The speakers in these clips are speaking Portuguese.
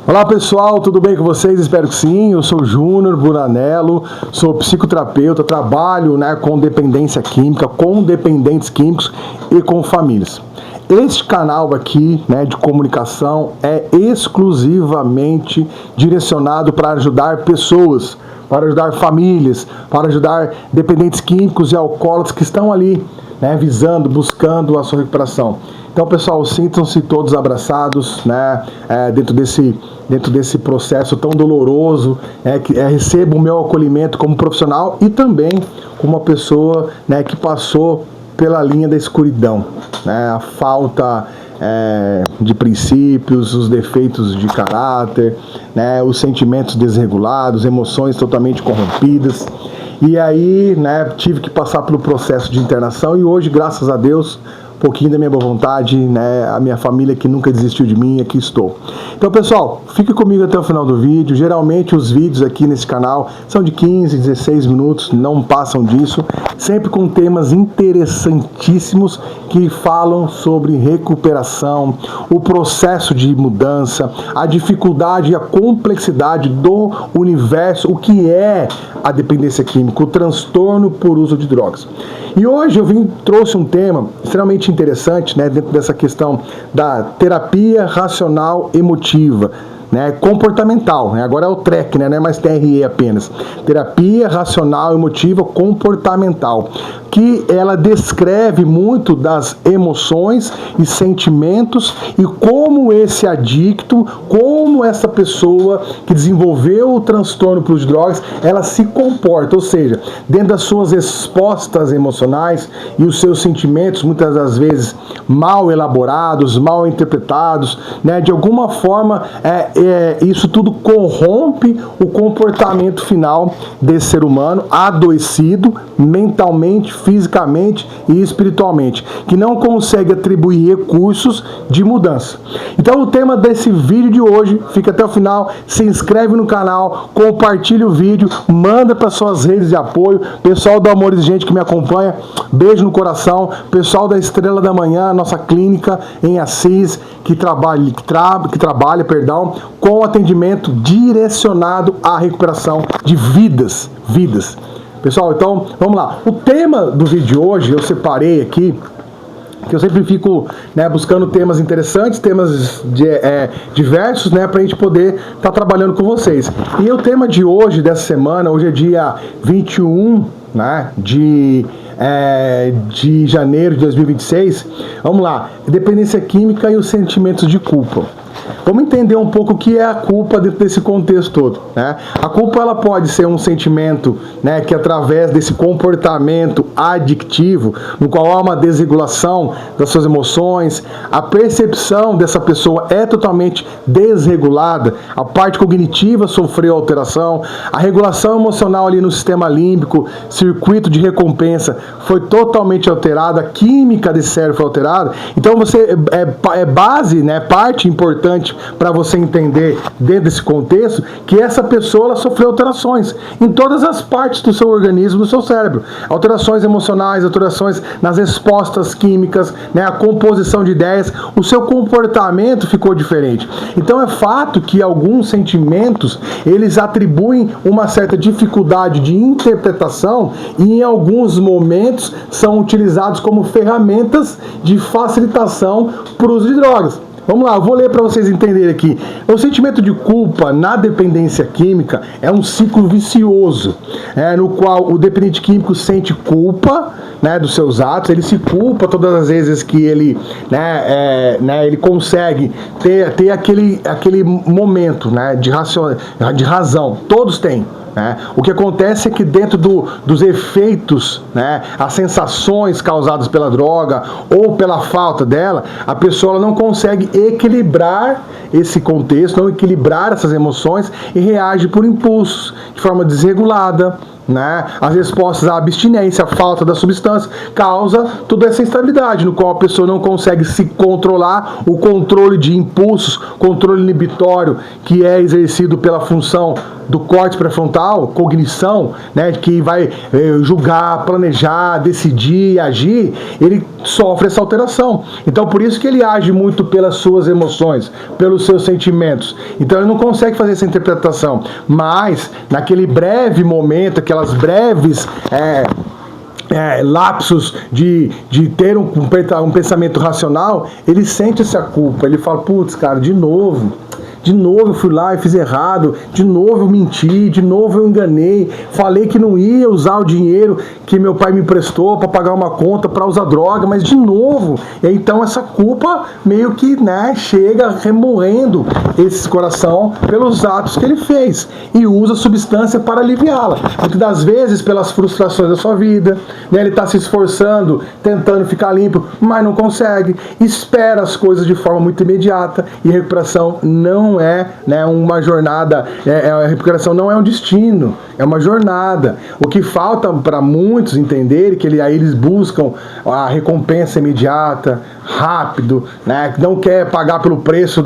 Olá pessoal, tudo bem com vocês? Espero que sim. Eu sou Júnior Buranello, sou psicoterapeuta, trabalho com dependência química, com dependentes químicos e com famílias. Este canal aqui de comunicação é exclusivamente direcionado para ajudar pessoas, para ajudar famílias, para ajudar dependentes químicos e alcoólatras que estão ali visando, buscando a sua recuperação. Então, pessoal, sintam-se todos abraçados, dentro desse processo tão doloroso, receba o meu acolhimento como profissional e também como uma pessoa que passou pela linha da escuridão, a falta de princípios, os defeitos de caráter, os sentimentos desregulados, emoções totalmente corrompidas. E aí, tive que passar pelo processo de internação e hoje, graças a Deus, um pouquinho da minha boa vontade, a minha família que nunca desistiu de mim, aqui estou. Então, pessoal, fique comigo até o final do vídeo. Geralmente os vídeos aqui nesse canal são de 15, 16 minutos, não passam disso, sempre com temas interessantíssimos que falam sobre recuperação, o processo de mudança, a dificuldade e a complexidade do universo, o que é a dependência química, o transtorno por uso de drogas. E hoje eu trouxe um tema extremamente interessante, dentro dessa questão da terapia racional emotiva, comportamental, agora é o TREC, não é mais TRE apenas, terapia racional emotiva comportamental, que ela descreve muito das emoções e sentimentos e como esse adicto, como essa pessoa que desenvolveu o transtorno por uso de drogas, ela se comporta, ou seja, dentro das suas respostas emocionais e os seus sentimentos, muitas das vezes mal elaborados, mal interpretados, de alguma forma isso tudo corrompe o comportamento final desse ser humano adoecido mentalmente, fisicamente e espiritualmente, que não consegue atribuir recursos de mudança. Então o tema desse vídeo de hoje, fica até o final, se inscreve no canal, compartilha o vídeo, manda para suas redes de apoio, pessoal do Amor Exigente que me acompanha, beijo no coração, pessoal da Estrela da Manhã, nossa clínica em Assis, que trabalha com atendimento direcionado à recuperação de vidas. Pessoal, então, vamos lá. O tema do vídeo de hoje, eu separei aqui, que eu sempre fico buscando temas interessantes, temas diversos, para a gente poder estar trabalhando com vocês. E o tema de hoje, dessa semana, hoje é dia 21, de janeiro de 2026, vamos lá, dependência química e os sentimentos de culpa. Vamos entender um pouco o que é a culpa dentro desse contexto todo. A culpa ela pode ser um sentimento que através desse comportamento adictivo, no qual há uma desregulação das suas emoções, a percepção dessa pessoa é totalmente desregulada, a parte cognitiva sofreu alteração, a regulação emocional ali no sistema límbico, circuito de recompensa foi totalmente alterada, a química desse cérebro foi alterada. Então você parte importante para você entender dentro desse contexto que essa pessoa ela sofreu alterações em todas as partes do seu organismo, do seu cérebro, alterações emocionais, alterações nas respostas químicas, a composição de ideias, o seu comportamento ficou diferente. Então é fato que alguns sentimentos eles atribuem uma certa dificuldade de interpretação e em alguns momentos são utilizados como ferramentas de facilitação para o uso de drogas. Vamos lá, eu vou ler para vocês entenderem aqui. O sentimento de culpa na dependência química é um ciclo vicioso, no qual o dependente químico sente culpa dos seus atos, ele se culpa todas as vezes que ele, ele consegue ter aquele momento de razão. Todos têm. O que acontece é que dentro dos efeitos, as sensações causadas pela droga ou pela falta dela, a pessoa ela não consegue equilibrar esse contexto, não equilibrar essas emoções e reage por impulsos, de forma desregulada, né? As respostas à abstinência, a falta da substância, causa toda essa instabilidade, no qual a pessoa não consegue se controlar, o controle de impulsos, controle inibitório, que é exercido pela função do córtex pré-frontal, cognição, né, que vai julgar, planejar, decidir, agir, ele sofre essa alteração. Então, por isso que ele age muito pelas suas emoções, pelos seus sentimentos. Então, ele não consegue fazer essa interpretação. Mas, naquele breve momento, aquelas breves lapsos de ter um pensamento racional, ele sente essa culpa. Ele fala, putz, cara, de novo eu fui lá e fiz errado, de novo eu menti, de novo eu enganei, falei que não ia usar o dinheiro que meu pai me emprestou para pagar uma conta para usar droga, mas de novo. E então essa culpa meio que, né, chega remoendo esse coração pelos atos que ele fez e usa a substância para aliviá-la. Muitas das vezes pelas frustrações da sua vida, né, ele está se esforçando, tentando ficar limpo, mas não consegue, espera as coisas de forma muito imediata e a recuperação não é, né, uma jornada, a recuperação não é um destino, é uma jornada. O que falta para muitos entenderem que aí eles buscam a recompensa imediata, rápido, né, não quer pagar pelo preço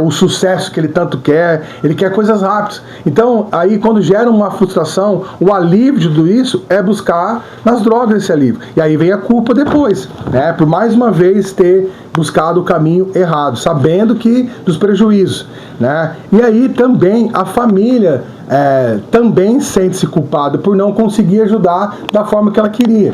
o sucesso que ele tanto quer, ele quer coisas rápidas. Então, aí quando gera uma frustração, o alívio de tudo isso é buscar nas drogas esse alívio. E aí vem a culpa depois, né, por mais uma vez ter buscado o caminho errado, sabendo que dos prejuízos, né? E aí também a família também sente-se culpada por não conseguir ajudar da forma que ela queria.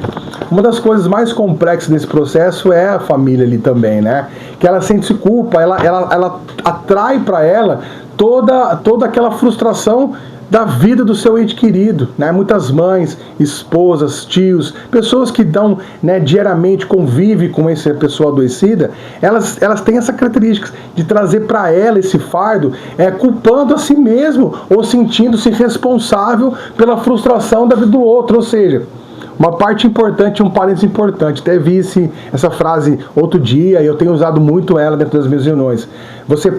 Uma das coisas mais complexas desse processo é a família ali também, né? Que ela sente-se culpa, ela atrai para ela toda aquela frustração da vida do seu ente querido, né? Muitas mães, esposas, tios, pessoas que dão, né, diariamente convivem com essa pessoa adoecida, elas têm essa característica de trazer para ela esse fardo, culpando a si mesmo ou sentindo-se responsável pela frustração da vida do outro, ou seja, uma parte importante, um parênteses importante, até vi essa frase outro dia e eu tenho usado muito ela dentro das minhas reuniões. Você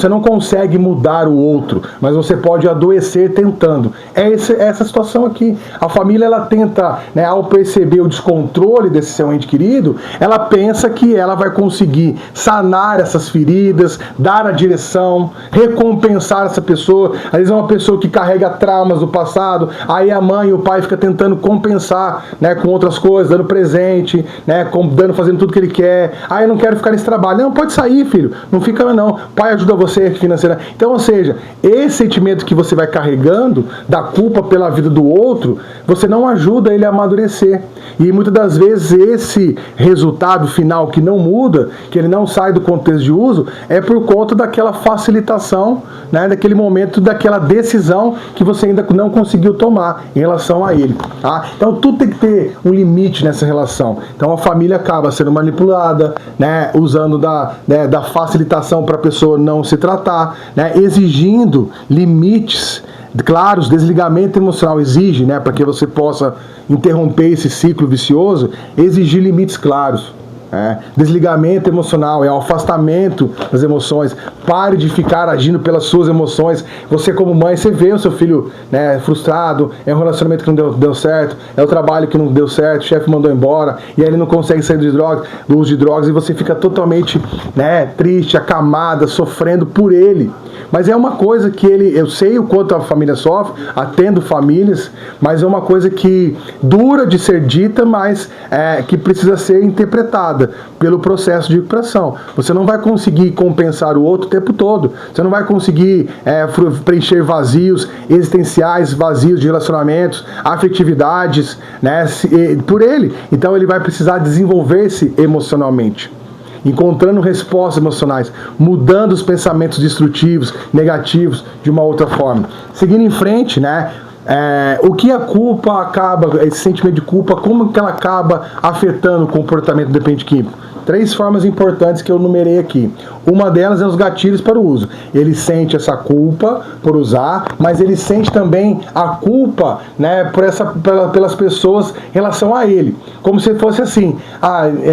não consegue mudar o outro, mas você pode adoecer tentando. É essa situação aqui. A família, ela tenta, né, ao perceber o descontrole desse seu ente querido, ela pensa que ela vai conseguir sanar essas feridas, dar a direção, recompensar essa pessoa. Às vezes é uma pessoa que carrega traumas do passado, aí a mãe e o pai ficam tentando compensar, né, com outras coisas, dando presente, né, fazendo tudo que ele quer. Eu não quero ficar nesse trabalho. Não, pode sair, filho. Não fica não. Pai ajuda você financeiramente. Então, ou seja, esse sentimento que você vai carregando da culpa pela vida do outro, você não ajuda ele a amadurecer. E muitas das vezes esse resultado final que não muda, que ele não sai do contexto de uso, é por conta daquela facilitação, né, daquele momento, daquela decisão que você ainda não conseguiu tomar em relação a ele. Tá? Então tudo tem que ter um limite nessa relação. Então a família acaba sendo manipulada, né, usando da facilitação para a pessoa não se tratar, né, exigindo limites claros. Desligamento emocional exige, né, para que você possa interromper esse ciclo vicioso, exigir limites claros. Desligamento emocional é o afastamento das emoções. Pare de ficar agindo pelas suas emoções. Você, como mãe, você vê o seu filho, né, frustrado, é um relacionamento que não deu certo, é o trabalho que não deu certo, o chefe mandou embora e aí ele não consegue sair do uso de drogas, e você fica totalmente, né, triste, acamada, sofrendo por ele. Mas é uma coisa que eu sei o quanto a família sofre, atendo famílias, mas é uma coisa que dura de ser dita, mas que precisa ser interpretada pelo processo de recuperação. Você não vai conseguir compensar o outro o tempo todo. Você não vai conseguir preencher vazios existenciais, vazios de relacionamentos, afetividades, né, por ele. Então ele vai precisar desenvolver-se emocionalmente, encontrando respostas emocionais, mudando os pensamentos destrutivos, negativos, de uma outra forma. Seguindo em frente, né? O que a culpa acaba, esse sentimento de culpa, como que ela acaba afetando o comportamento do dependente químico? 3 formas importantes que eu numerei aqui. Uma delas é os gatilhos para o uso. Ele sente essa culpa por usar, mas ele sente também a culpa, né, pelas pessoas em relação a ele. Como se fosse assim,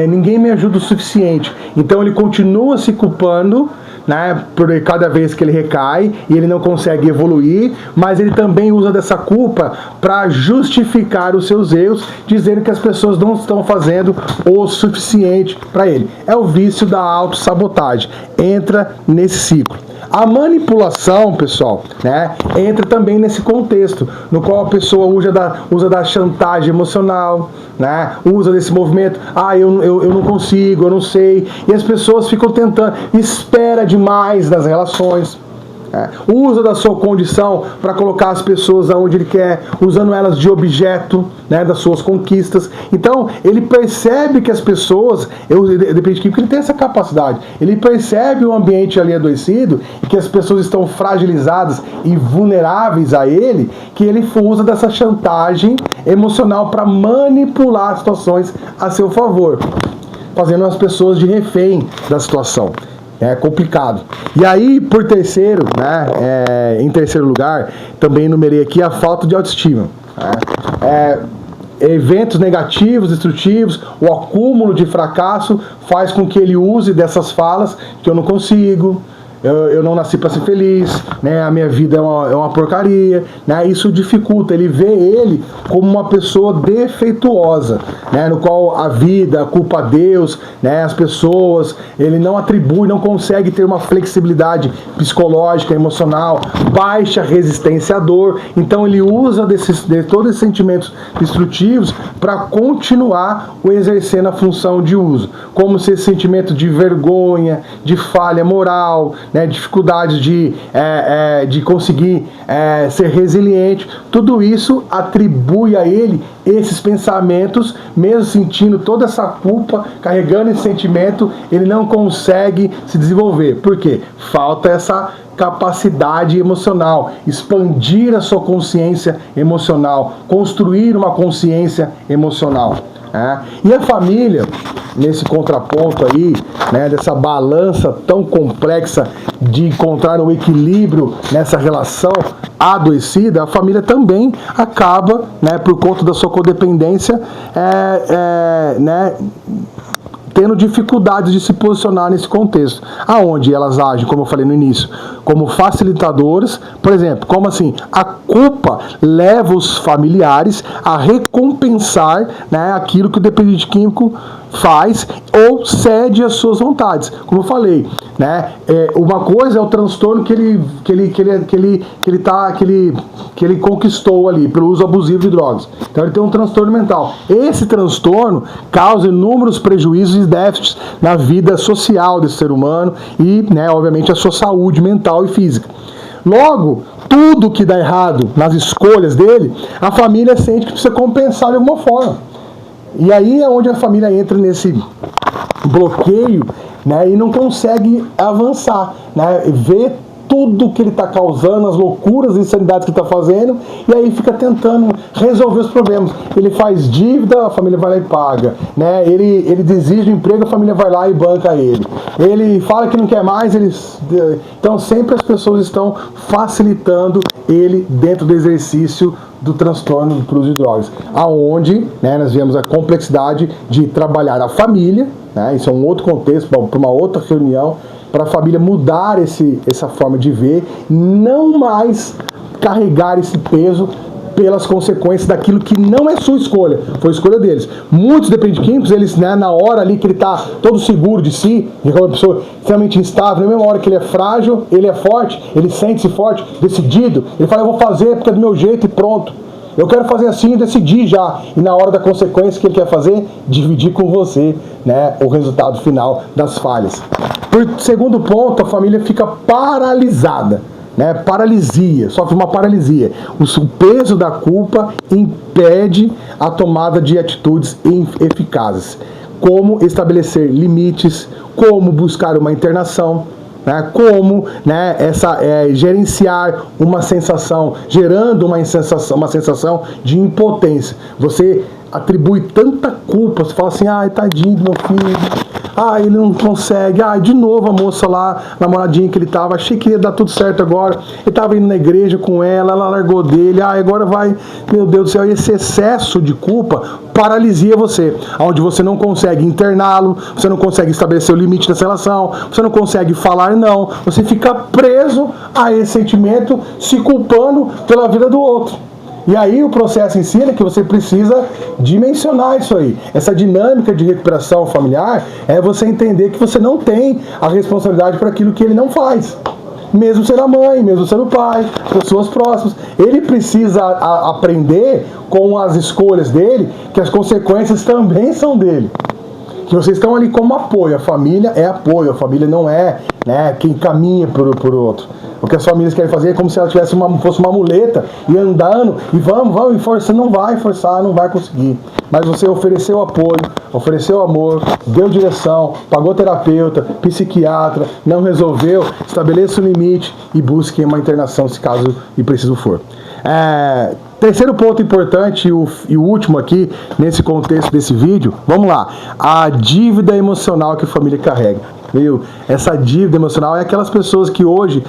ninguém me ajuda o suficiente. Então ele continua se culpando né, por cada vez que ele recai e ele não consegue evoluir, mas ele também usa dessa culpa para justificar os seus erros, dizendo que as pessoas não estão fazendo o suficiente para ele. É o vício da autossabotagem. Entra nesse ciclo. A manipulação, pessoal, né, entra também nesse contexto, no qual a pessoa usa da chantagem emocional, né, usa desse movimento, eu não consigo, eu não sei, e as pessoas ficam tentando, espera demais nas relações. Usa da sua condição para colocar as pessoas aonde ele quer, usando elas de objeto, né, das suas conquistas. Então, ele percebe que as pessoas, depende de quem, porque ele tem essa capacidade, ele percebe o ambiente ali adoecido e que as pessoas estão fragilizadas e vulneráveis a ele, que ele usa dessa chantagem emocional para manipular situações a seu favor, fazendo as pessoas de refém da situação. É complicado. E aí, por terceiro, né, em terceiro lugar, também enumerei aqui a falta de autoestima. Né? Eventos negativos, destrutivos, o acúmulo de fracasso faz com que ele use dessas falas que eu não consigo, eu não nasci para ser feliz, né? A minha vida é uma porcaria, né? Isso dificulta, ele vê ele como uma pessoa defeituosa, né? No qual a vida, culpa a Deus, né? As pessoas, ele não atribui, não consegue ter uma flexibilidade psicológica, emocional, baixa resistência à dor, então ele usa de todos esses sentimentos destrutivos para continuar exercendo a função de uso, como se esse sentimento de vergonha, de falha moral, né, dificuldade de conseguir ser resiliente, tudo isso atribui a ele esses pensamentos, mesmo sentindo toda essa culpa, carregando esse sentimento, ele não consegue se desenvolver. Por quê? Falta essa capacidade emocional, expandir a sua consciência emocional, construir uma consciência emocional. E a família, nesse contraponto aí, né, dessa balança tão complexa de encontrar um equilíbrio nessa relação adoecida, a família também acaba, né, por conta da sua codependência, né, tendo dificuldades de se posicionar nesse contexto, aonde elas agem, como eu falei no início, como facilitadoras. Por exemplo, como assim? A culpa leva os familiares a recompensar, né, aquilo que o dependente químico faz ou cede às suas vontades. Como eu falei, né, uma coisa é o transtorno que ele conquistou ali pelo uso abusivo de drogas. Então ele tem um transtorno mental. Esse transtorno causa inúmeros prejuízos e déficits na vida social desse ser humano e, né, obviamente, a sua saúde mental e física. Logo, tudo que dá errado nas escolhas dele, a família sente que precisa compensar de alguma forma. E aí é onde a família entra nesse bloqueio, né, e não consegue avançar, né, vê tudo que ele está causando, as loucuras e insanidades que ele está fazendo, e aí fica tentando resolver os problemas. Ele faz dívida, a família vai lá e paga, né? Ele desiste do emprego, a família vai lá e banca ele. Ele fala que não quer mais, então sempre as pessoas estão facilitando ele dentro do exercício do transtorno do uso de drogas, aonde, né, nós vemos a complexidade de trabalhar a família, né? Isso é um outro contexto, para uma outra reunião, para a família mudar essa forma de ver, não mais carregar esse peso pelas consequências daquilo que não é sua escolha, foi escolha deles. Muitos dependentes químicos, eles, né, na hora ali que ele está todo seguro de si, é uma pessoa extremamente instável, na mesma hora que ele é frágil, ele é forte, ele sente-se forte, decidido, ele fala, eu vou fazer porque é do meu jeito e pronto. Eu quero fazer assim e decidi já. E na hora da consequência que ele quer fazer, dividir com você, né, o resultado final das falhas. Por segundo ponto, a família fica paralisada, né, paralisia, sofre uma paralisia. O peso da culpa impede a tomada de atitudes eficazes, como estabelecer limites, como buscar uma internação, né, como, né, gerenciar uma sensação, gerando uma sensação de impotência. Você atribui tanta culpa, você fala assim, ai, tadinho do meu filho, ele não consegue, de novo a moça lá, namoradinha que ele tava, achei que ia dar tudo certo agora, ele tava indo na igreja com ela largou dele, agora vai, meu Deus do céu, e esse excesso de culpa paralisia você, onde você não consegue interná-lo, você não consegue estabelecer o limite dessa relação, você não consegue falar não, você fica preso a esse sentimento, se culpando pela vida do outro. E aí o processo em si é que você precisa dimensionar isso aí. Essa dinâmica de recuperação familiar é você entender que você não tem a responsabilidade por aquilo que ele não faz. Mesmo sendo a mãe, mesmo sendo o pai, pessoas próximas. Ele precisa aprender com as escolhas dele que as consequências também são dele. Que vocês estão ali como apoio. A família é apoio, a família não é, quem caminha por outro. O que as famílias querem fazer é como se ela fosse uma muleta e andando e vamos, e forçando, não vai forçar, não vai conseguir. Mas você ofereceu apoio, ofereceu amor, deu direção, pagou terapeuta, psiquiatra, não resolveu, estabeleça o limite e busque uma internação se caso e preciso for. Terceiro ponto importante e o último aqui, nesse contexto desse vídeo, vamos lá, a dívida emocional que a família carrega. Viu? Essa dívida emocional é aquelas pessoas que hoje,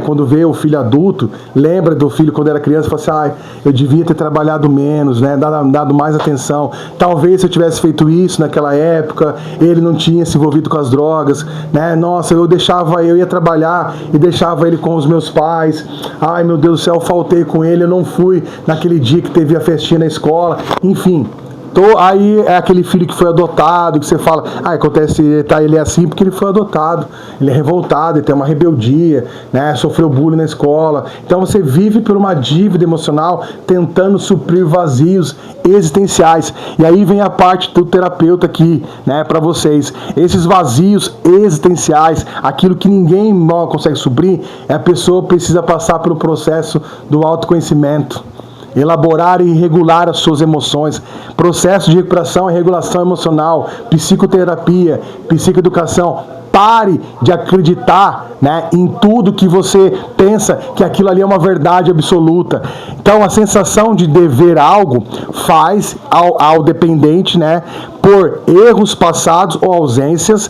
quando vê o filho adulto, lembra do filho quando era criança e fala assim, eu devia ter trabalhado menos, dado mais atenção, talvez se eu tivesse feito isso naquela época, ele não tinha se envolvido com as drogas, nossa, eu ia trabalhar e deixava ele com os meus pais, meu Deus do céu, eu faltei com ele, eu não fui naquele dia que teve a festinha na escola, enfim. Aí é aquele filho que foi adotado, que você fala, acontece, ele é assim porque ele foi adotado, ele é revoltado, ele tem uma rebeldia, sofreu bullying na escola. Então você vive por uma dívida emocional tentando suprir vazios existenciais. E aí vem a parte do terapeuta aqui, para vocês. Esses vazios existenciais, aquilo que ninguém mal consegue suprir, a pessoa precisa passar pelo processo do autoconhecimento. Elaborar e regular as suas emoções, processo de recuperação e regulação emocional, psicoterapia, psicoeducação. Pare de acreditar em tudo que você pensa que aquilo ali é uma verdade absoluta. Então a sensação de dever algo faz ao dependente, por erros passados ou ausências,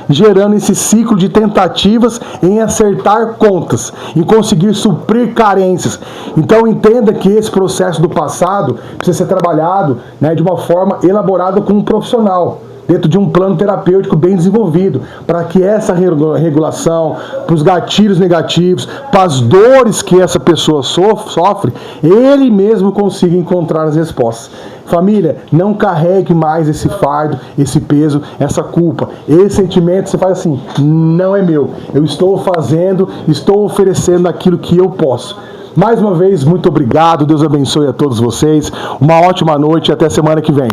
gerando esse ciclo de tentativas em acertar contas, em conseguir suprir carências. Então entenda que esse processo do passado precisa ser trabalhado de uma forma elaborada com um profissional, dentro de um plano terapêutico bem desenvolvido, para que essa regulação, para os gatilhos negativos, para as dores que essa pessoa sofre, ele mesmo consiga encontrar as respostas. Família, não carregue mais esse fardo, esse peso, essa culpa. Esse sentimento, você faz assim, não é meu. Eu estou estou oferecendo aquilo que eu posso. Mais uma vez, muito obrigado. Deus abençoe a todos vocês. Uma ótima noite e até semana que vem.